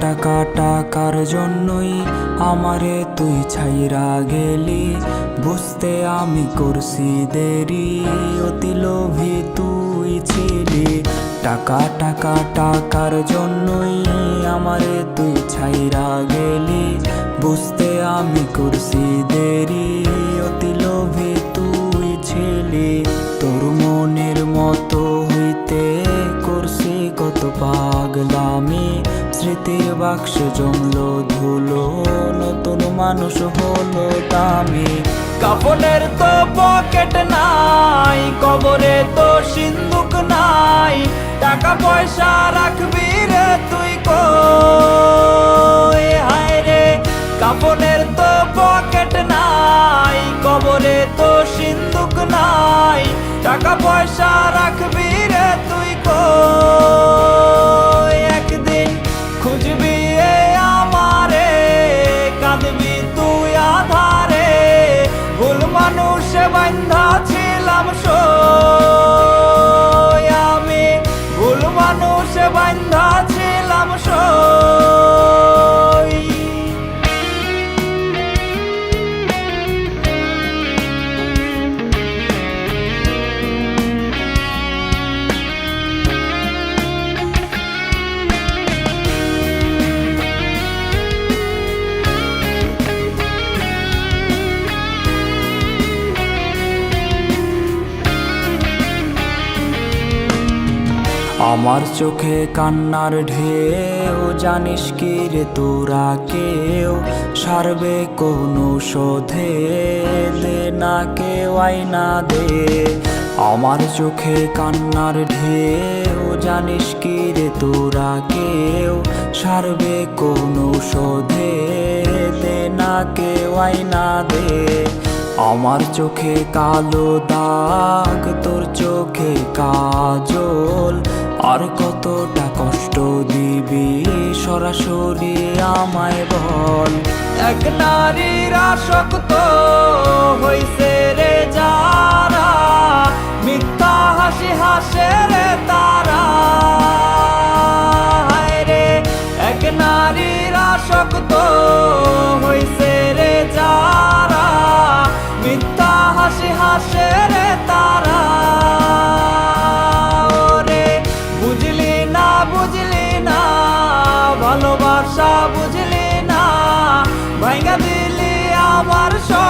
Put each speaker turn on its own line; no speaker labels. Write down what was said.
টাকা টাকার জন্যই আমারে তুই ছাইরা গেলি, বুঝতে আমি করছি দেরি, অতি লোভী তুই ছিলি। টাকা টাকা টাকার জন্যই আমারে তুই ছাইরা গেলি, বুঝতে আমি করছি দেরি, অতি লোভী তুই ছিলি। তোর মনের মতো হইতে করছি কত পাগলামি, স্মৃতির বাক্সে জমলো ধুলো, নতুন মানুষ হলো দামি। কাফনের তো পকেট নাই, কবরে তো সিন্দুক নাই, টাকা পয়সা রাখবি রে তুই কই? হায় রে, কাফনের তো পকেট নাই, কবরে তো সিন্দুক নাই, টাকা পয়সা রাখবি রে তুই কই? একদিন খুঁজবি আমারে, কাঁদবি তুই আধারে, ভুল মানুষে বান্ধা ছিলাম সই, আমি ভুল মানুষে বান্ধা ছিলাম সই। আমার চোখে কান্নার ঢেউ, জানিস কি রে তোরা কেউ সারবে কোনো শোধে, দে না কেউ আইনা দে। আমার চোখে কান্নার ঢেউ, জানিস কি রে তোরা কেউ সারবে কোনো শোধে, দে না কেউ আইনা দে। আমার চোখে কালো দাগ, তোর চোখে কাজল, আর কতটা কষ্ট দিবি সরাসরি আমায় বল। এক নারীর আসক্ত হইছে রে যারা, মিথ্যা হাসি হাসে রে তারা। হায় রে, এক নারীর আসক্ত হইছে রে যারা, মিথ্যা হাসি হাসে রে তারা। ওরে বুঝলি না, বুঝলি না, ভালোবাসা বুঝলি না, ভাঙা দিলি আমার সব।